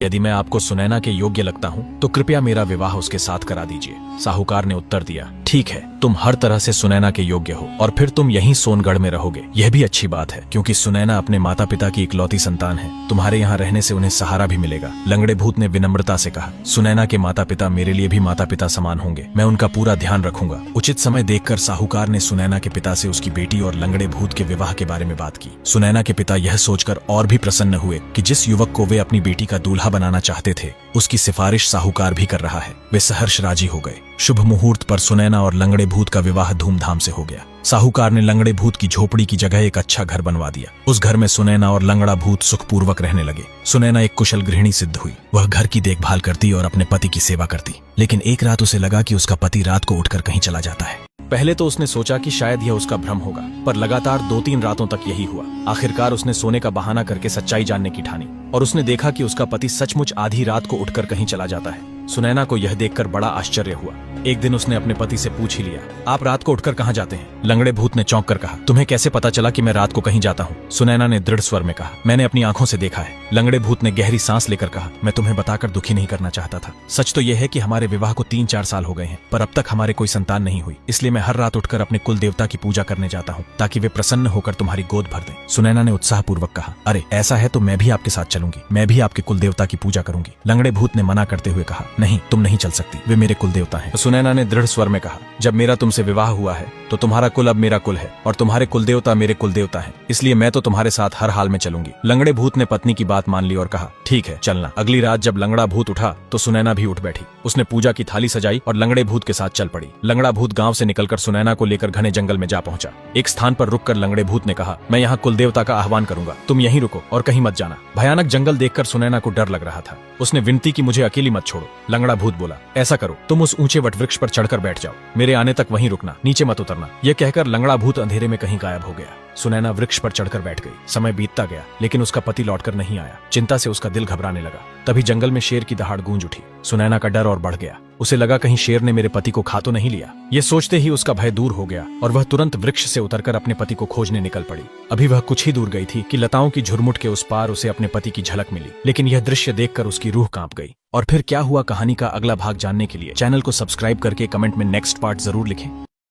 यदि मैं आपको सुनैना के योग्य लगता हूँ तो कृपया मेरा विवाह उसके साथ करा दीजिए। साहूकार ने उत्तर दिया, ठीक है, तुम हर तरह से सुनैना के योग्य हो और फिर तुम यहीं सोनगढ़ में रहोगे। यह भी अच्छी बात है क्योंकि सुनैना अपने माता पिता की इकलौती संतान है। तुम्हारे यहाँ रहने से उन्हें सहारा भी मिलेगा। लंगड़े भूत ने विनम्रता से कहा, सुनैना के माता पिता मेरे लिए भी माता पिता समान होंगे। मैं उनका पूरा ध्यान रखूंगा। उचित समय देखकर साहूकार ने सुनैना के पिता से उसकी बेटी और लंगड़े भूत के विवाह के बारे में बात की। सुनैना के पिता यह सोचकर और भी प्रसन्न हुए कि जिस युवक को वे अपनी बेटी का दूल्हा बनाना चाहते थे उसकी सिफारिश साहूकार भी कर रहा है। वे सहर्ष राजी हो गए। शुभ मुहूर्त पर सुनैना और लंगड़े भूत का विवाह धूमधाम से हो गया। साहूकार ने लंगड़े भूत की झोपड़ी की जगह एक अच्छा घर बनवा दिया। उस घर में सुनैना और लंगड़ा भूत सुखपूर्वक रहने लगे। सुनैना एक कुशल गृहिणी सिद्ध हुई। वह घर की देखभाल करती और अपने पति की सेवा करती। लेकिन एक रात उसे लगा कि उसका पति रात को उठकर कहीं चला जाता है। पहले तो उसने सोचा कि शायद यह उसका भ्रम होगा, पर लगातार 2-3 रातों तक यही हुआ। आखिरकार उसने सोने का बहाना करके सच्चाई जानने की ठानी और उसने देखा कि उसका पति सचमुच आधी रात को उठकर कहीं चला जाता है। सुनैना को यह देखकर बड़ा आश्चर्य हुआ। एक दिन उसने अपने पति से पूछ ही लिया, आप रात को उठकर कहाँ जाते हैं? लंगड़े भूत ने चौंक कर कहा, तुम्हें कैसे पता चला कि मैं रात को कहीं जाता हूँ? सुनैना ने दृढ़ स्वर में कहा, मैंने अपनी आंखों से देखा है। लंगड़े भूत ने गहरी सांस लेकर कहा, मैं तुम्हें बताकर दुखी नहीं करना चाहता था। सच तो यह है कि हमारे विवाह को 3-4 साल हो गए हैं, पर अब तक हमारे कोई संतान नहीं हुई। इसलिए मैं हर रात उठकर अपने कुल देवता की पूजा करने जाता हूँ ताकि वे प्रसन्न होकर तुम्हारी गोद भर दें। सुनैना ने उत्साहपूर्वक कहा, अरे ऐसा है तो मैं भी आपके साथ चलूंगी। मैं भी आपके कुल देवता की पूजा करूंगी। लंगड़े भूत ने मना करते हुए कहा, नहीं, तुम नहीं चल सकती। वे मेरे कुल देवता हैं। सुनैना ने दृढ़ स्वर में कहा, जब मेरा तुमसे विवाह हुआ है तो तुम्हारा कुल अब मेरा कुल है और तुम्हारे कुल देवता मेरे कुल देवता हैं। इसलिए मैं तो तुम्हारे साथ हर हाल में चलूंगी। लंगड़े भूत ने पत्नी की बात मान ली और कहा, ठीक है, चलना। अगली रात जब लंगड़ा भूत उठा तो सुनैना भी उठ बैठी। उसने पूजा की थाली सजाई और लंगड़े भूत के साथ चल पड़ी। लंगड़ा भूत गांव से निकलकर सुनैना को लेकर घने जंगल में जा पहुंचा। एक स्थान पर रुककर लंगड़े भूत ने कहा, मैं यहाँ कुल देवता का आह्वान करूंगा, तुम यहीं रुको और कहीं मत जाना। भयानक जंगल देखकर सुनैना को डर लग रहा था। उसने विनती की, मुझे अकेली मत छोड़ो। लंगड़ा भूत बोला, ऐसा करो, तुम उस ऊंचे वटवृक्ष पर चढ़कर बैठ जाओ। मेरे आने तक वहीं रुकना, नीचे मत उतरना। यह कहकर लंगड़ा भूत अंधेरे में कहीं गायब हो गया। सुनैना वृक्ष पर चढ़कर बैठ गई। समय बीतता गया लेकिन उसका पति लौटकर नहीं आया। चिंता से उसका दिल घबराने लगा। तभी जंगल में शेर की दहाड़ गूंज उठी। सुनैना का डर और बढ़ गया। उसे लगा कहीं शेर ने मेरे पति को खा तो नहीं लिया। ये सोचते ही उसका भय दूर हो गया और वह तुरंत वृक्ष से उतरकर अपने पति को खोजने निकल पड़ी। अभी वह कुछ ही दूर गई थी कि लताओं की झुरमुट के उस पार उसे अपने पति की झलक मिली। लेकिन यह दृश्य देखकर उसकी रूह कांप गई। और फिर क्या हुआ, कहानी का अगला भाग जानने के लिए चैनल को सब्सक्राइब करके कमेंट में नेक्स्ट पार्ट जरूर लिखें।